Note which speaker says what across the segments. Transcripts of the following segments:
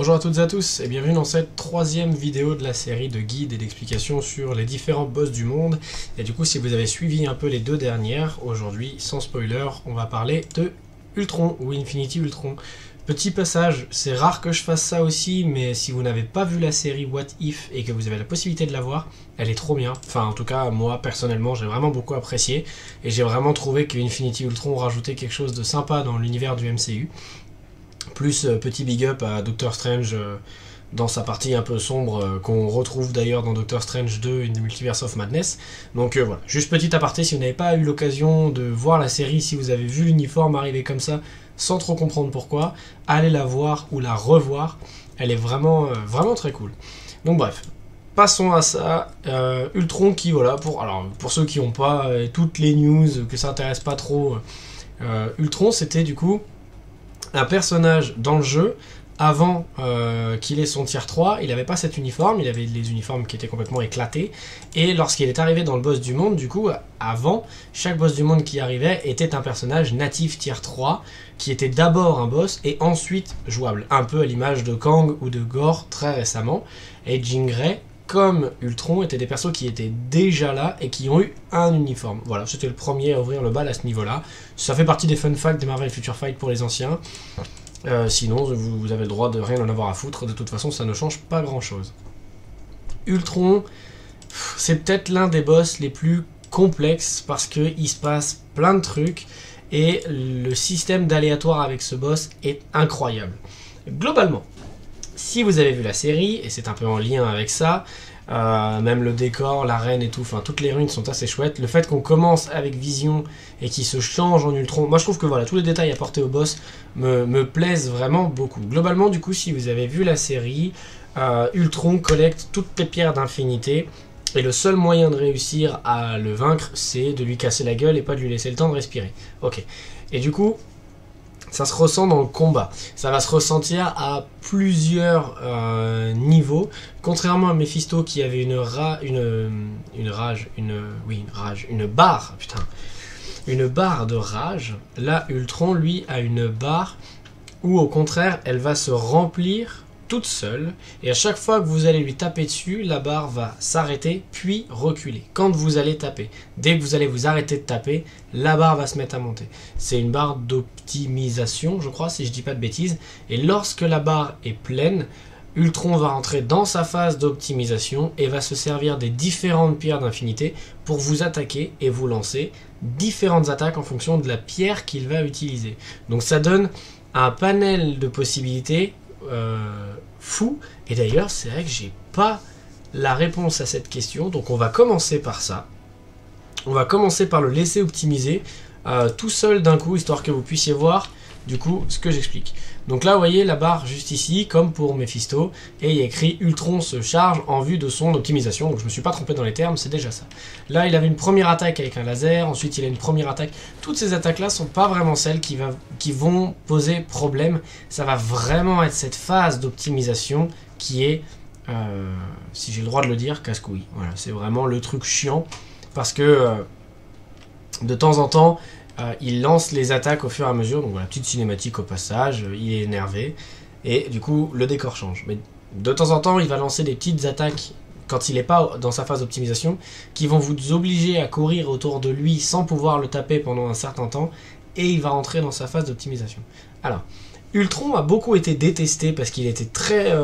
Speaker 1: Bonjour à toutes et à tous et bienvenue dans cette troisième vidéo de la série de guides et d'explications sur les différents boss du monde. Et du coup, si vous avez suivi un peu les deux dernières, aujourd'hui, sans spoiler, on va parler de Ultron ou Infinity Ultron. Petit passage, c'est rare que je fasse ça aussi, mais si vous n'avez pas vu la série What If et que vous avez la possibilité de la voir, elle est trop bien. Enfin, en tout cas, moi, personnellement, j'ai vraiment beaucoup apprécié. Et j'ai vraiment trouvé que Infinity Ultron rajoutait quelque chose de sympa dans l'univers du MCU. Plus petit big up à Doctor Strange dans sa partie un peu sombre qu'on retrouve d'ailleurs dans Doctor Strange 2 in the Multiverse of Madness. Donc voilà, juste petit aparté, si vous n'avez pas eu l'occasion de voir la série, si vous avez vu l'uniforme arriver comme ça sans trop comprendre pourquoi, allez la voir ou la revoir, elle est vraiment, vraiment très cool. Donc bref, passons à ça. Ultron qui, voilà, pour ceux qui n'ont pas toutes les news, que ça intéresse pas trop, Ultron c'était du coup un personnage dans le jeu, avant qu'il ait son tier 3, il n'avait pas cet uniforme, il avait les uniformes qui étaient complètement éclatés, et lorsqu'il est arrivé dans le boss du monde, du coup, avant, chaque boss du monde qui arrivait était un personnage natif tier 3, qui était d'abord un boss, et ensuite jouable, un peu à l'image de Kang ou de Gore très récemment, et Jean Grey, comme Ultron, étaient des persos qui étaient déjà là et qui ont eu un uniforme. Voilà, c'était le premier à ouvrir le bal à ce niveau-là. Ça fait partie des fun facts des Marvel Future Fight pour les anciens. Sinon, vous avez le droit de rien en avoir à foutre. De toute façon, ça ne change pas grand-chose. Ultron, c'est peut-être l'un des boss les plus complexes parce qu'il se passe plein de trucs et le système d'aléatoire avec ce boss est incroyable. Globalement, si vous avez vu la série, et c'est un peu en lien avec ça, même le décor, l'arène et tout, enfin toutes les ruines sont assez chouettes. Le fait qu'on commence avec Vision et qu'il se change en Ultron, moi je trouve que voilà, tous les détails apportés au boss me plaisent vraiment beaucoup. Globalement, du coup, si vous avez vu la série, Ultron collecte toutes les pierres d'infinité, et le seul moyen de réussir à le vaincre, c'est de lui casser la gueule et pas de lui laisser le temps de respirer. Ok. Et du coup, ça se ressent dans le combat. Ça va se ressentir à plusieurs niveaux. Contrairement à Mephisto qui avait une barre de rage. Là, Ultron, lui, a une barre où, au contraire, elle va se remplir toute seule. Et à chaque fois que vous allez lui taper dessus, la barre va s'arrêter, puis reculer. Quand vous allez taper, dès que vous allez vous arrêter de taper, la barre va se mettre à monter. C'est une barre d'optimisation, je crois, si je dis pas de bêtises. Et lorsque la barre est pleine, Ultron va rentrer dans sa phase d'optimisation et va se servir des différentes pierres d'infinité pour vous attaquer et vous lancer différentes attaques en fonction de la pierre qu'il va utiliser. Donc ça donne un panel de possibilités fou. Et d'ailleurs, c'est vrai que j'ai pas la réponse à cette question, donc on va commencer par ça. On va commencer par le laisser optimiser tout seul d'un coup, histoire que vous puissiez voir du coup ce que j'explique. Donc là, vous voyez la barre juste ici, comme pour Mephisto, et il y a écrit Ultron se charge en vue de son optimisation. Donc je me suis pas trompé dans les termes, c'est déjà ça. Là, il avait une première attaque avec un laser, ensuite il a une première attaque. Toutes ces attaques-là sont pas vraiment celles qui vont poser problème. Ça va vraiment être cette phase d'optimisation qui est, si j'ai le droit de le dire, casse-couille. Voilà, c'est vraiment le truc chiant, parce que de temps en temps, il lance les attaques au fur et à mesure, donc voilà, petite cinématique au passage, il est énervé, et du coup le décor change. Mais de temps en temps, il va lancer des petites attaques quand il n'est pas dans sa phase d'optimisation, qui vont vous obliger à courir autour de lui sans pouvoir le taper pendant un certain temps, et il va rentrer dans sa phase d'optimisation. Alors, Ultron a beaucoup été détesté parce qu'il était très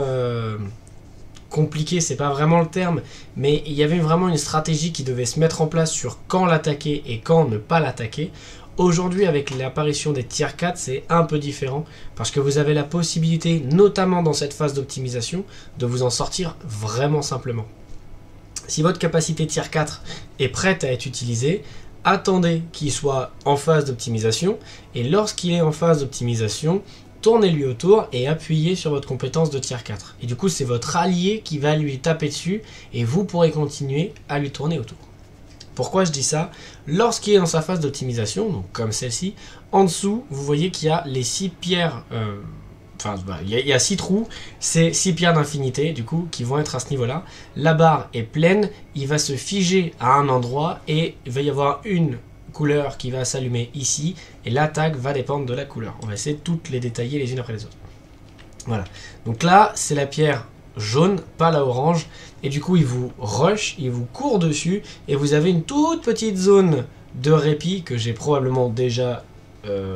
Speaker 1: compliqué, c'est pas vraiment le terme, mais il y avait vraiment une stratégie qui devait se mettre en place sur quand l'attaquer et quand ne pas l'attaquer. Aujourd'hui, avec l'apparition des tier 4, c'est un peu différent, parce que vous avez la possibilité, notamment dans cette phase d'optimisation, de vous en sortir vraiment simplement. Si votre capacité tier 4 est prête à être utilisée, attendez qu'il soit en phase d'optimisation, et lorsqu'il est en phase d'optimisation, tournez-lui autour et appuyez sur votre compétence de tier 4. Et du coup, c'est votre allié qui va lui taper dessus, et vous pourrez continuer à lui tourner autour. Pourquoi je dis ça? Lorsqu'il est dans sa phase d'optimisation, donc comme celle-ci, en dessous, vous voyez qu'il y a les 6 pierres, il y a 6 trous, c'est 6 pierres d'infinité, du coup, qui vont être à ce niveau-là. La barre est pleine, il va se figer à un endroit, et il va y avoir une couleur qui va s'allumer ici, et l'attaque va dépendre de la couleur. On va essayer de toutes les détailler les unes après les autres. Voilà. Donc là, c'est la pierre jaune, pas la orange. Et du coup, il vous rush, il vous court dessus. Et vous avez une toute petite zone de répit que j'ai probablement déjà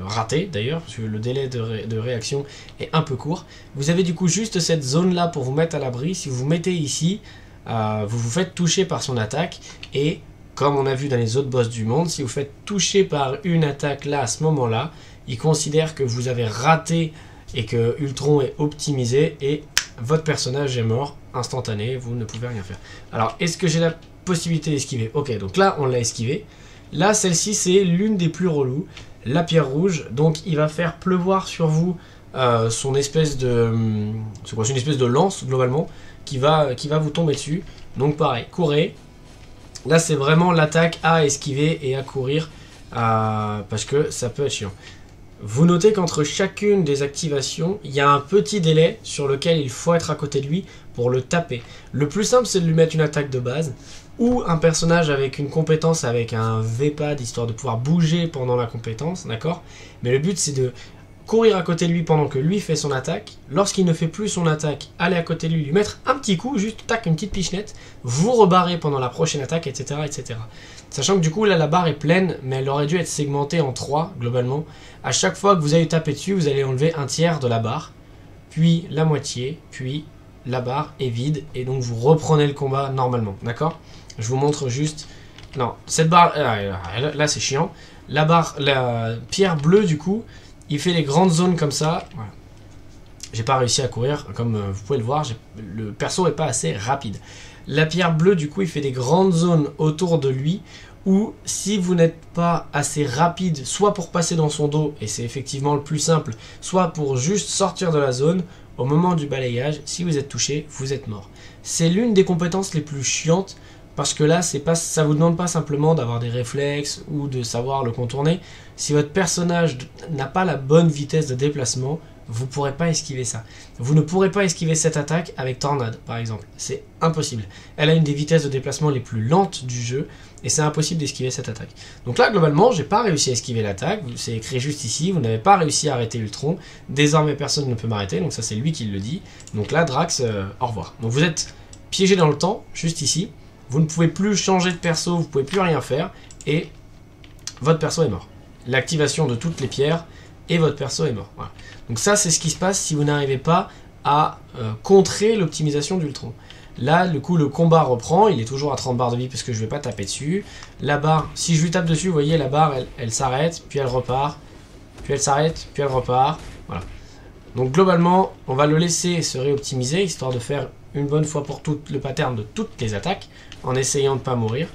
Speaker 1: raté d'ailleurs, parce que le délai de réaction est un peu court. Vous avez du coup juste cette zone là pour vous mettre à l'abri. Si vous vous mettez ici, vous vous faites toucher par son attaque. Et comme on a vu dans les autres boss du monde, si vous faites toucher par une attaque là à ce moment là, il considère que vous avez raté et que Ultron est optimisé et votre personnage est mort instantané, vous ne pouvez rien faire. Alors, est-ce que j'ai la possibilité d'esquiver? Ok, donc là, on l'a esquivé. Là, celle-ci, c'est l'une des plus reloues, la pierre rouge. Donc, il va faire pleuvoir sur vous son espèce de... c'est quoi? C'est une espèce de lance, globalement, qui va vous tomber dessus. Donc, pareil, courez. Là, c'est vraiment l'attaque à esquiver et à courir, parce que ça peut être chiant. Vous notez qu'entre chacune des activations, il y a un petit délai sur lequel il faut être à côté de lui pour le taper. Le plus simple, c'est de lui mettre une attaque de base, ou un personnage avec une compétence avec un V-pad, histoire de pouvoir bouger pendant la compétence, d'accord? Mais le but, c'est de courir à côté de lui pendant que lui fait son attaque. Lorsqu'il ne fait plus son attaque, aller à côté de lui, lui mettre un petit coup, juste tac, une petite pichenette, vous rebarrer pendant la prochaine attaque, etc., etc. Sachant que du coup, là, la barre est pleine, mais elle aurait dû être segmentée en 3, globalement. À chaque fois que vous allez taper dessus, vous allez enlever un tiers de la barre, puis la moitié, puis la barre est vide, et donc vous reprenez le combat normalement, d'accord? Je vous montre juste... Non, cette barre... là, c'est chiant. La barre, la pierre bleue, du coup, il fait les grandes zones comme ça. Voilà. J'ai pas réussi à courir, comme vous pouvez le voir, le perso est pas assez rapide. La pierre bleue, du coup, il fait des grandes zones autour de lui, où si vous n'êtes pas assez rapide, soit pour passer dans son dos, et c'est effectivement le plus simple, soit pour juste sortir de la zone, au moment du balayage, si vous êtes touché, vous êtes mort. C'est l'une des compétences les plus chiantes, parce que là, ça vous demande pas simplement d'avoir des réflexes ou de savoir le contourner. Si votre personnage n'a pas la bonne vitesse de déplacement, vous ne pourrez pas esquiver ça. Vous ne pourrez pas esquiver cette attaque avec Tornade, par exemple. C'est impossible. Elle a une des vitesses de déplacement les plus lentes du jeu, et c'est impossible d'esquiver cette attaque. Donc là, globalement, j'ai pas réussi à esquiver l'attaque. C'est écrit juste ici, vous n'avez pas réussi à arrêter Ultron. Désormais, personne ne peut m'arrêter, donc ça, c'est lui qui le dit. Donc là, Drax, au revoir. Donc vous êtes piégé dans le temps, juste ici. Vous ne pouvez plus changer de perso, vous ne pouvez plus rien faire, et votre perso est mort. L'activation de toutes les pierres, et votre perso est mort. Voilà. Donc ça, c'est ce qui se passe si vous n'arrivez pas à contrer l'optimisation d'Ultron. Là, du coup, le combat reprend, il est toujours à 30 barres de vie parce que je ne vais pas taper dessus. La barre, si je lui tape dessus, vous voyez, la barre, elle s'arrête, puis elle repart, puis elle s'arrête, puis elle repart. Voilà. Donc globalement, on va le laisser se réoptimiser, histoire de faire une bonne fois pour toutes le pattern de toutes les attaques, en essayant de ne pas mourir.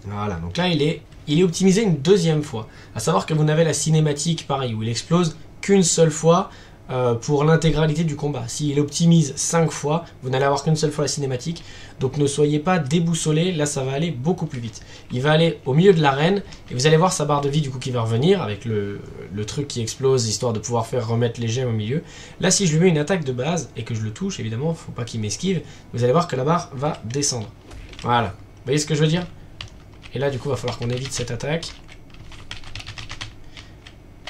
Speaker 1: Voilà, donc là il est optimisé une deuxième fois. À savoir que vous n'avez la cinématique pareil, où il explose qu'une seule fois pour l'intégralité du combat. S'il optimise 5 fois, vous n'allez avoir qu'une seule fois la cinématique. Donc ne soyez pas déboussolés, là ça va aller beaucoup plus vite. Il va aller au milieu de l'arène, et vous allez voir sa barre de vie du coup qui va revenir, avec le truc qui explose, histoire de pouvoir faire remettre les gemmes au milieu. Là si je lui mets une attaque de base, et que je le touche, évidemment, il ne faut pas qu'il m'esquive, vous allez voir que la barre va descendre. Voilà, vous voyez ce que je veux dire? Et là du coup il va falloir qu'on évite cette attaque.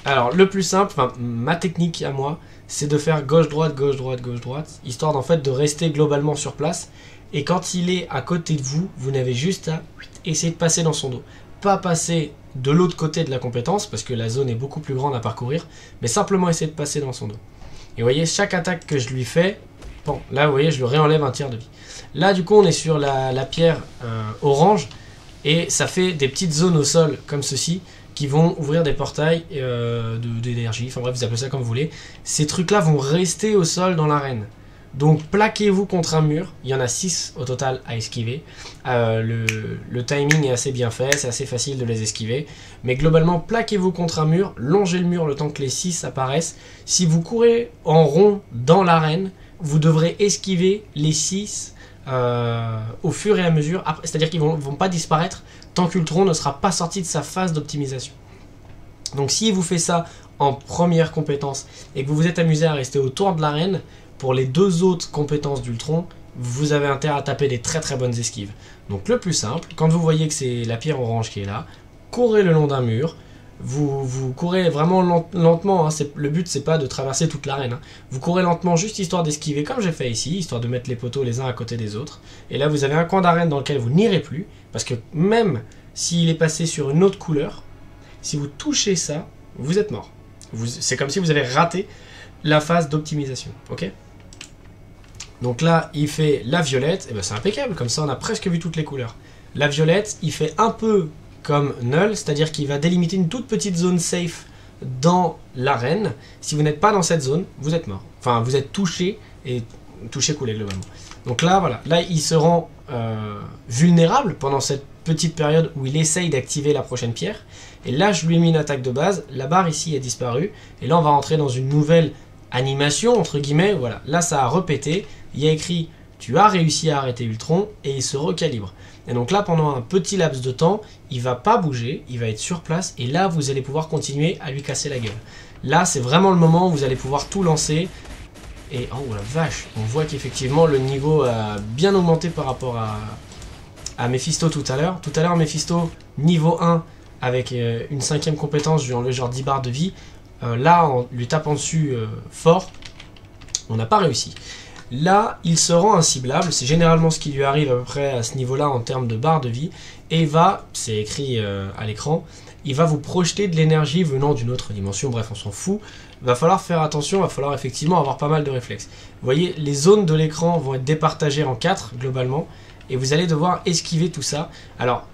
Speaker 1: Alors le plus simple, enfin ma technique à moi, c'est de faire gauche-droite, gauche-droite, gauche-droite, histoire en fait de rester globalement sur place. Et quand il est à côté de vous, vous n'avez juste à essayer de passer dans son dos. Pas passer de l'autre côté de la compétence, parce que la zone est beaucoup plus grande à parcourir, mais simplement essayer de passer dans son dos. Et vous voyez, chaque attaque que je lui fais, bon, là vous voyez, je lui réenlève un tiers de vie. Là du coup on est sur la pierre orange, et ça fait des petites zones au sol comme ceci, qui vont ouvrir des portails d'énergie, enfin bref, vous appelez ça comme vous voulez. Ces trucs-là vont rester au sol dans l'arène. Donc plaquez-vous contre un mur, il y en a 6 au total à esquiver. Le timing est assez bien fait, c'est assez facile de les esquiver. Mais globalement, plaquez-vous contre un mur, longez le mur le temps que les 6 apparaissent. Si vous courez en rond dans l'arène, vous devrez esquiver les 6 au fur et à mesure. C'est-à-dire qu'ils ne vont pas disparaître tant qu'Ultron ne sera pas sorti de sa phase d'optimisation. Donc si vous faites ça en première compétence et que vous vous êtes amusé à rester autour de l'arène, pour les 2 autres compétences d'Ultron, vous avez intérêt à taper des très très bonnes esquives. Donc le plus simple, quand vous voyez que c'est la pierre orange qui est là, courez le long d'un mur, vous courez vraiment lentement, hein. Le but c'est pas de traverser toute l'arène, hein. Vous courez lentement juste histoire d'esquiver comme j'ai fait ici, histoire de mettre les poteaux les uns à côté des autres. Et là vous avez un coin d'arène dans lequel vous n'irez plus, parce que même s'il est passé sur une autre couleur, si vous touchez ça, vous êtes mort. C'est comme si vous avez raté la phase d'optimisation, ok? Donc là, il fait la violette, et ben c'est impeccable, comme ça on a presque vu toutes les couleurs. La violette, il fait un peu comme null, c'est-à-dire qu'il va délimiter une toute petite zone safe dans l'arène. Si vous n'êtes pas dans cette zone, vous êtes mort. Enfin, vous êtes touché, et touché coulé globalement. Donc là, voilà, là il se rend vulnérable pendant cette petite période où il essaye d'activer la prochaine pierre. Et là, je lui ai mis une attaque de base, la barre ici est disparue, et là on va rentrer dans une nouvelle animation, entre guillemets, voilà. Là, ça a répété, il y a écrit « Tu as réussi à arrêter Ultron » et il se recalibre. Et donc là, pendant un petit laps de temps, il va pas bouger, il va être sur place, et là, vous allez pouvoir continuer à lui casser la gueule. Là, c'est vraiment le moment où vous allez pouvoir tout lancer. Et oh la vache, on voit qu'effectivement, le niveau a bien augmenté par rapport à Mephisto tout à l'heure. Tout à l'heure, Mephisto, niveau 1, avec une 5e compétence, je lui ai enlevé genre 10 barres de vie. Là, en lui tapant dessus fort, on n'a pas réussi. Là, il se rend inciblable, c'est généralement ce qui lui arrive à peu près à ce niveau-là en termes de barres de vie, et il va, c'est écrit à l'écran, il va vous projeter de l'énergie venant d'une autre dimension, bref, on s'en fout. Il va falloir faire attention, il va falloir effectivement avoir pas mal de réflexes. Vous voyez, les zones de l'écran vont être départagées en 4 globalement, et vous allez devoir esquiver tout ça. Alors,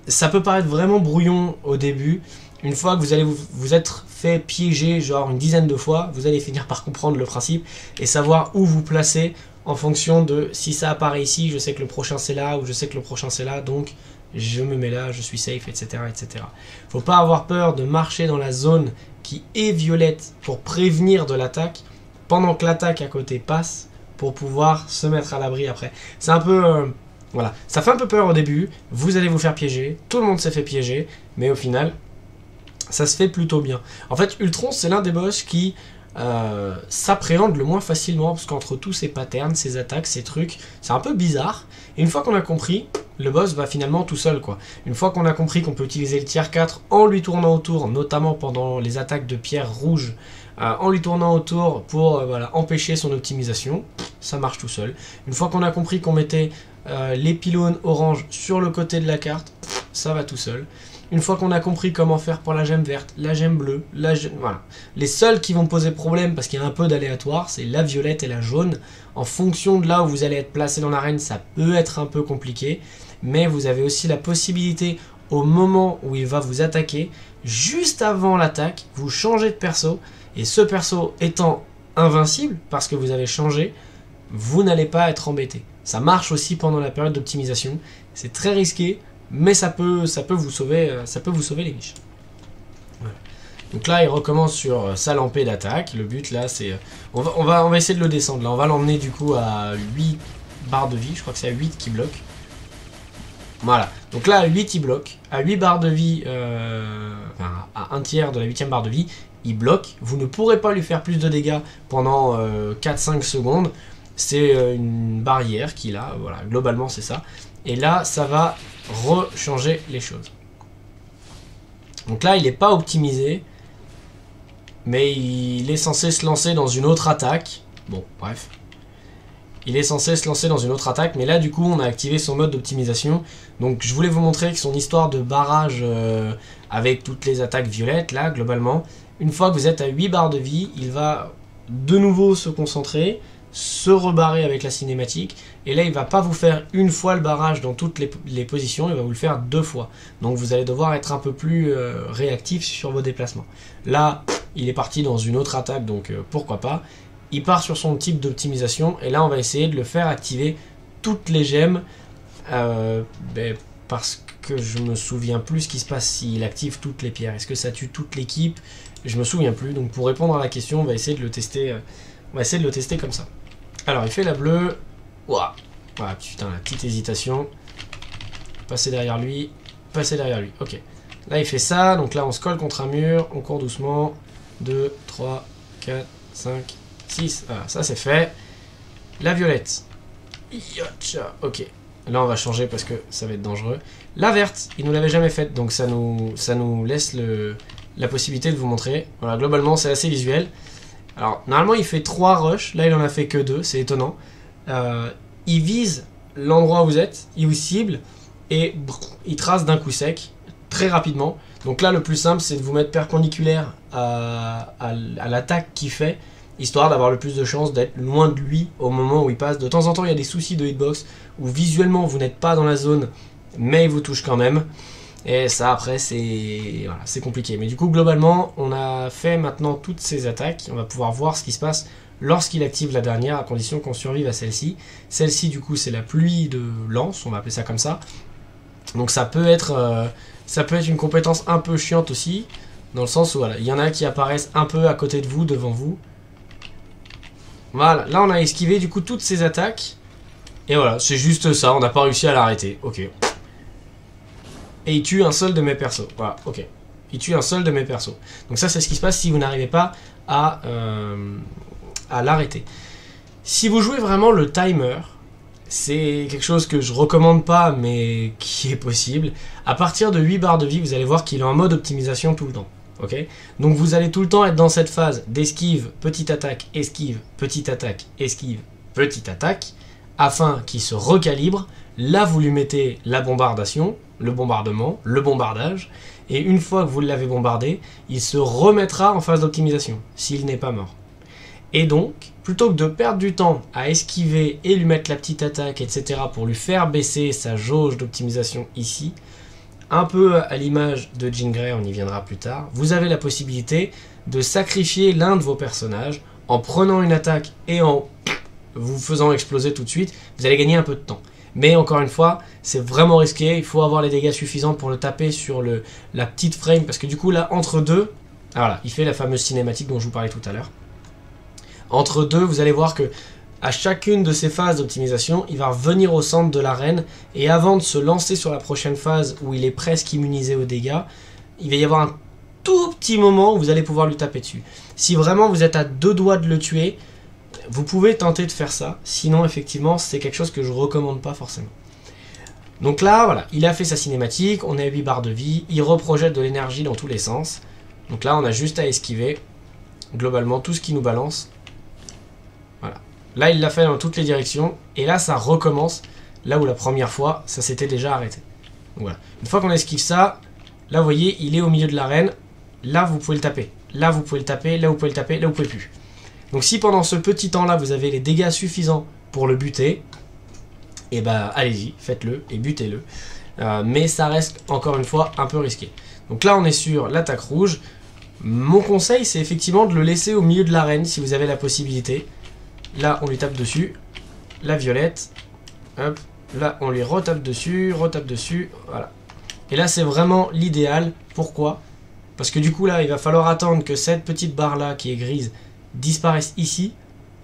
Speaker 1: ça peut paraître vraiment brouillon au début. Une fois que vous allez vous être fait piéger genre une dizaine de fois, vous allez finir par comprendre le principe et savoir où vous placer en fonction de si ça apparaît ici, je sais que le prochain c'est là, ou je sais que le prochain c'est là, donc je me mets là, je suis safe, etc. etc. Faut pas avoir peur de marcher dans la zone qui est violette pour prévenir de l'attaque, pendant que l'attaque à côté passe, pour pouvoir se mettre à l'abri après. C'est un peu... voilà, ça fait un peu peur au début, vous allez vous faire piéger, tout le monde s'est fait piéger, mais au final... ça se fait plutôt bien. En fait, Ultron, c'est l'un des boss qui s'appréhende le moins facilement, parce qu'entre tous ses patterns, ses attaques, ses trucs, c'est un peu bizarre. Et une fois qu'on a compris, le boss va finalement tout seul, quoi. Une fois qu'on a compris qu'on peut utiliser le tier 4 en lui tournant autour, notamment pendant les attaques de pierre rouge, en lui tournant autour pour voilà, empêcher son optimisation, ça marche tout seul. Une fois qu'on a compris qu'on mettait les pylônes orange sur le côté de la carte, ça va tout seul. Une fois qu'on a compris comment faire pour la gemme verte, la gemme bleue, voilà. Les seuls qui vont poser problème, parce qu'il y a un peu d'aléatoire, c'est la violette et la jaune. En fonction de là où vous allez être placé dans l'arène, ça peut être un peu compliqué. Mais vous avez aussi la possibilité, au moment où il va vous attaquer, juste avant l'attaque, vous changez de perso. Et ce perso étant invincible, parce que vous avez changé, vous n'allez pas être embêté. Ça marche aussi pendant la période d'optimisation. C'est très risqué. Mais ça peut vous sauver les biches. Voilà. Donc là, il recommence sur sa lampée d'attaque. Le but là, c'est... On va essayer de le descendre. Là, on va l'emmener du coup à 8 barres de vie. Je crois que c'est à 8 qui bloque. Voilà. Donc là, à 8, il bloque. À 8 barres de vie, enfin, à un tiers de la 8e barre de vie, il bloque. Vous ne pourrez pas lui faire plus de dégâts pendant 4-5 secondes. C'est une barrière qu'il a. Voilà, globalement, c'est ça. Et là, ça va rechanger les choses. Donc là, il n'est pas optimisé, mais il est censé se lancer dans une autre attaque. Bon, bref. Il est censé se lancer dans une autre attaque, mais là, du coup, on a activé son mode d'optimisation. Donc, je voulais vous montrer que son histoire de barrage avec toutes les attaques violettes, là, globalement, une fois que vous êtes à 8 barres de vie, il va de nouveau se concentrer, se rebarrer avec la cinématique, et là il va pas vous faire une fois le barrage dans toutes les positions, il va vous le faire 2 fois, donc vous allez devoir être un peu plus réactif sur vos déplacements. Là il est parti dans une autre attaque, donc pourquoi pas. Il part sur son type d'optimisation, et là on va essayer de le faire activer toutes les gemmes, parce que je me souviens plus ce qui se passe s'il active toutes les pierres. Est-ce que ça tue toute l'équipe? Je me souviens plus, donc pour répondre à la question, on va essayer de le tester, comme ça. Alors, il fait la bleue. Ouah. Voilà, putain, la petite hésitation. Passer derrière lui. Passer derrière lui. Ok. Là, il fait ça. Donc là, on se colle contre un mur. On court doucement. 2, 3, 4, 5, 6. Voilà, ça c'est fait. La violette. Yotcha. Ok. Là, on va changer parce que ça va être dangereux. La verte, il nous l'avait jamais faite, donc ça nous laisse la possibilité de vous montrer. Voilà, globalement, c'est assez visuel. Alors, normalement, il fait 3 rushs. Là, il en a fait que 2, c'est étonnant. Il vise l'endroit où vous êtes, il vous cible, et il trace d'un coup sec, très rapidement. Donc là, le plus simple, c'est de vous mettre perpendiculaire à l'attaque qu'il fait, histoire d'avoir le plus de chances d'être loin de lui au moment où il passe. De temps en temps, il y a des soucis de hitbox, où visuellement, vous n'êtes pas dans la zone, mais il vous touche quand même. Et ça, après, c'est voilà, compliqué. Mais du coup, globalement, on a fait maintenant toutes ces attaques. On va pouvoir voir ce qui se passe lorsqu'il active la dernière, à condition qu'on survive à celle-ci. Celle-ci, du coup, c'est la pluie de lance, on va appeler ça comme ça. Donc ça peut être une compétence un peu chiante aussi, dans le sens où voilà, il y en a qui apparaissent un peu à côté de vous, devant vous. Voilà, là on a esquivé du coup toutes ces attaques. Et voilà, c'est juste ça, on n'a pas réussi à l'arrêter. Ok. Et il tue un seul de mes persos. Voilà, ok. Il tue un seul de mes persos. Donc ça, c'est ce qui se passe si vous n'arrivez pas à l'arrêter. Si vous jouez vraiment le timer, c'est quelque chose que je recommande pas, mais qui est possible. À partir de 8 barres de vie, vous allez voir qu'il est en mode optimisation tout le temps. Okay, donc vous allez tout le temps être dans cette phase d'esquive, petite attaque, esquive, petite attaque, esquive, petite attaque, afin qu'il se recalibre. Là, vous lui mettez la bombardation, le bombardement, le bombardage, et une fois que vous l'avez bombardé, il se remettra en phase d'optimisation, s'il n'est pas mort. Et donc, plutôt que de perdre du temps à esquiver et lui mettre la petite attaque, etc., pour lui faire baisser sa jauge d'optimisation ici, un peu à l'image de Jean Grey, on y viendra plus tard, vous avez la possibilité de sacrifier l'un de vos personnages en prenant une attaque et en vous faisant exploser tout de suite, vous allez gagner un peu de temps. Mais encore une fois, c'est vraiment risqué, il faut avoir les dégâts suffisants pour le taper sur la petite frame, parce que du coup là, entre deux, voilà, il fait la fameuse cinématique dont je vous parlais tout à l'heure. Entre deux, vous allez voir que à chacune de ces phases d'optimisation, il va revenir au centre de l'arène, et avant de se lancer sur la prochaine phase où il est presque immunisé aux dégâts, il va y avoir un tout petit moment où vous allez pouvoir lui taper dessus. Si vraiment vous êtes à 2 doigts de le tuer, vous pouvez tenter de faire ça, sinon effectivement c'est quelque chose que je recommande pas forcément. Donc là, voilà, il a fait sa cinématique, on est à 8 barres de vie, il reprojette de l'énergie dans tous les sens. Donc là, on a juste à esquiver, globalement, tout ce qui nous balance. Voilà. Là, il l'a fait dans toutes les directions, et là, ça recommence, là où la première fois, ça s'était déjà arrêté. Donc voilà. Une fois qu'on esquive ça, là, vous voyez, il est au milieu de l'arène, là, vous pouvez le taper. Là, vous pouvez le taper, là, vous pouvez le taper, là, vous pouvez plus. Donc si pendant ce petit temps-là, vous avez les dégâts suffisants pour le buter, et bah allez-y, faites-le et butez-le. Mais ça reste, encore une fois, un peu risqué. Donc là, on est sur l'attaque rouge. Mon conseil, c'est effectivement de le laisser au milieu de l'arène, si vous avez la possibilité. Là, on lui tape dessus. La violette. Hop. Là, on lui retape dessus, voilà. Et là, c'est vraiment l'idéal. Pourquoi ? Parce que du coup, là, il va falloir attendre que cette petite barre-là, qui est grise, disparaissent ici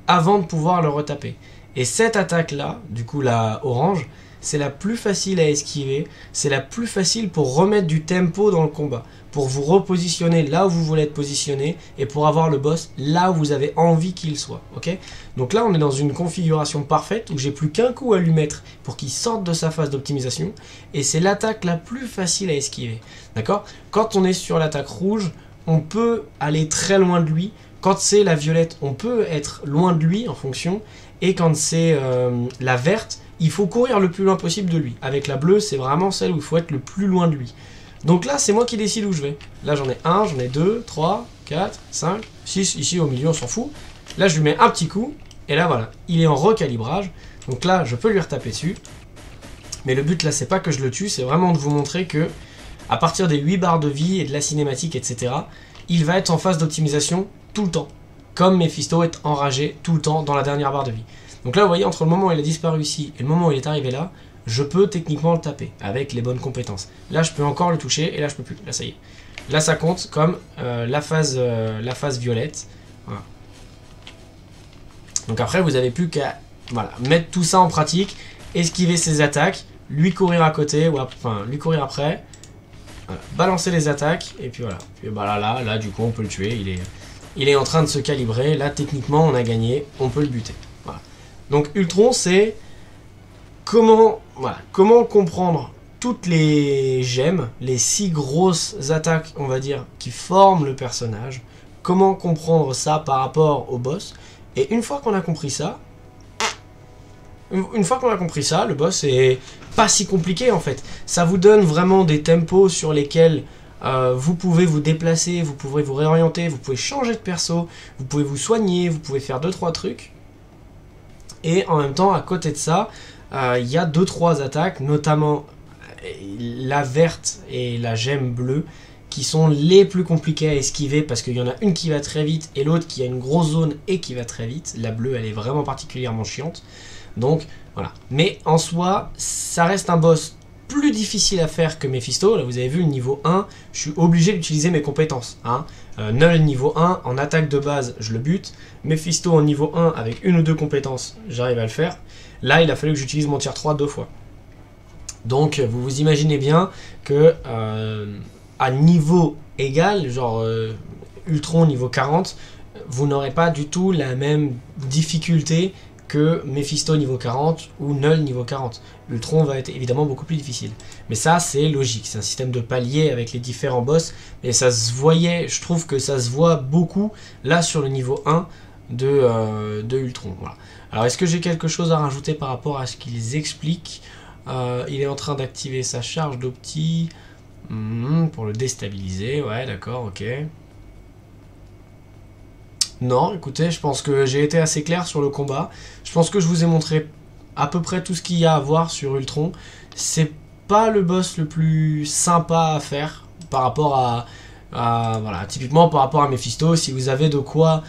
Speaker 1: avant de pouvoir le retaper. Et cette attaque là, du coup la orange, c'est la plus facile à esquiver, c'est la plus facile pour remettre du tempo dans le combat, pour vous repositionner là où vous voulez être positionné et pour avoir le boss là où vous avez envie qu'il soit. Ok, donc là on est dans une configuration parfaite où j'ai plus qu'un coup à lui mettre pour qu'il sorte de sa phase d'optimisation, et c'est l'attaque la plus facile à esquiver. D'accord ? Quand on est sur l'attaque rouge, on peut aller très loin de lui. Quand c'est la violette, on peut être loin de lui en fonction. Et quand c'est la verte, il faut courir le plus loin possible de lui. Avec la bleue, c'est vraiment celle où il faut être le plus loin de lui. Donc là, c'est moi qui décide où je vais. Là, j'en ai 1, j'en ai 2, 3, 4, 5, 6. Ici, au milieu, on s'en fout. Là, je lui mets un petit coup. Et là, voilà, il est en recalibrage. Donc là, je peux lui retaper dessus. Mais le but, là, c'est pas que je le tue. C'est vraiment de vous montrer que à partir des 8 barres de vie et de la cinématique, etc., il va être en phase d'optimisation tout le temps, comme Mephisto est enragé tout le temps dans la dernière barre de vie. Donc là, vous voyez, entre le moment où il a disparu ici et le moment où il est arrivé là, je peux techniquement le taper avec les bonnes compétences. Là, je peux encore le toucher et là, je peux plus. Là, ça y est. Là, ça compte comme la phase violette. Voilà. Donc après, vous n'avez plus qu'à mettre tout ça en pratique, esquiver ses attaques, lui courir à côté, ou enfin, lui courir après, voilà, balancer les attaques, et puis voilà. Puis, bah, là, du coup, on peut le tuer. Il est en train de se calibrer. Là, techniquement, on a gagné. On peut le buter. Voilà. Donc, Ultron, c'est comment comprendre toutes les gemmes, les 6 grosses attaques, on va dire, qui forment le personnage. Comment comprendre ça par rapport au boss. Et une fois qu'on a compris ça, le boss est pas si compliqué en fait. Ça vous donne vraiment des tempos sur lesquels vous pouvez vous déplacer, vous pouvez vous réorienter, vous pouvez changer de perso, vous pouvez vous soigner, vous pouvez faire 2-3 trucs. Et en même temps, à côté de ça, il y a 2-3 attaques, notamment la verte et la gemme bleue, qui sont les plus compliquées à esquiver parce qu'il y en a une qui va très vite et l'autre qui a une grosse zone et qui va très vite. La bleue, elle est vraiment particulièrement chiante. Donc, voilà. Mais en soi, ça reste un boss plus difficile à faire que Mephisto. Là, vous avez vu, le niveau 1, je suis obligé d'utiliser mes compétences. Hein. Null niveau 1, en attaque de base, je le bute. Mephisto en niveau 1, avec 1 ou 2 compétences, j'arrive à le faire. Là, il a fallu que j'utilise mon tier 3 2 fois. Donc, vous vous imaginez bien que à niveau égal, genre Ultron niveau 40, vous n'aurez pas du tout la même difficulté que Mephisto niveau 40 ou Null niveau 40. Ultron va être évidemment beaucoup plus difficile. Mais ça, c'est logique. C'est un système de paliers avec les différents boss. Et ça se voyait, je trouve que ça se voit beaucoup là sur le niveau 1 de Ultron. Voilà. Alors, est-ce que j'ai quelque chose à rajouter par rapport à ce qu'ils expliquent? Il est en train d'activer sa charge d'opti pour le déstabiliser. Ouais, d'accord, ok. Non, écoutez, je pense que j'ai été assez clair sur le combat. Je pense que je vous ai montré à peu près tout ce qu'il y a à voir sur Ultron. C'est pas le boss le plus sympa à faire par rapport voilà, typiquement par rapport à Mephisto. Si vous avez de quoi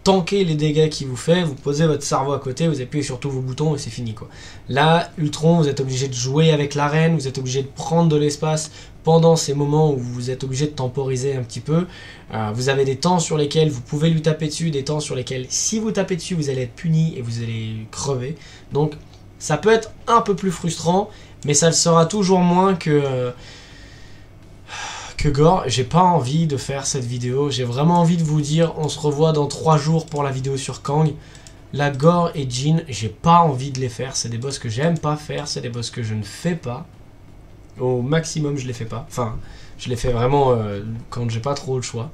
Speaker 1: tanker les dégâts qu'il vous fait, vous posez votre cerveau à côté, vous appuyez sur tous vos boutons et c'est fini quoi. Là, Ultron, vous êtes obligé de jouer avec l'arène, vous êtes obligé de prendre de l'espace pendant ces moments où vous êtes obligé de temporiser un petit peu. Vous avez des temps sur lesquels vous pouvez lui taper dessus, des temps sur lesquels si vous tapez dessus, vous allez être puni et vous allez crever. Donc ça peut être un peu plus frustrant, mais ça le sera toujours moins que Gore. J'ai pas envie de faire cette vidéo, j'ai vraiment envie de vous dire on se revoit dans 3 jours pour la vidéo sur Kang. La Gore et Jean, j'ai pas envie de les faire, c'est des boss que j'aime pas faire, c'est des boss que je ne fais pas. Au maximum je les fais pas, enfin je les fais vraiment quand j'ai pas trop le choix.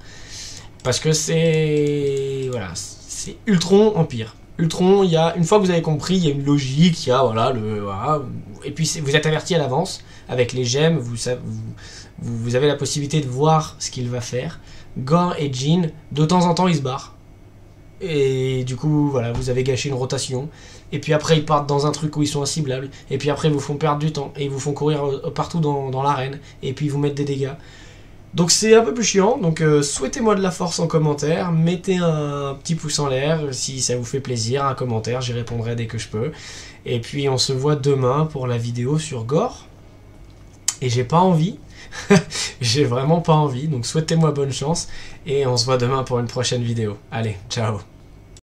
Speaker 1: Parce que c'est... voilà, c'est Ultron Empire. Ultron, il y a, une fois que vous avez compris, il y a une logique, il y a voilà, voilà, et puis vous êtes averti à l'avance, avec les gemmes, vous avez la possibilité de voir ce qu'il va faire. Gore et Jean, de temps en temps ils se barrent. Et du coup, voilà, vous avez gâché une rotation. Et puis après, ils partent dans un truc où ils sont inciblables. Et puis après, ils vous font perdre du temps. Et ils vous font courir partout dans l'arène. Et puis ils vous mettent des dégâts. Donc c'est un peu plus chiant. Donc souhaitez-moi de la force en commentaire. Mettez un petit pouce en l'air si ça vous fait plaisir. Un commentaire, j'y répondrai dès que je peux. Et puis on se voit demain pour la vidéo sur Gore. Et j'ai pas envie. J'ai vraiment pas envie. Donc souhaitez-moi bonne chance. Et on se voit demain pour une prochaine vidéo. Allez, ciao.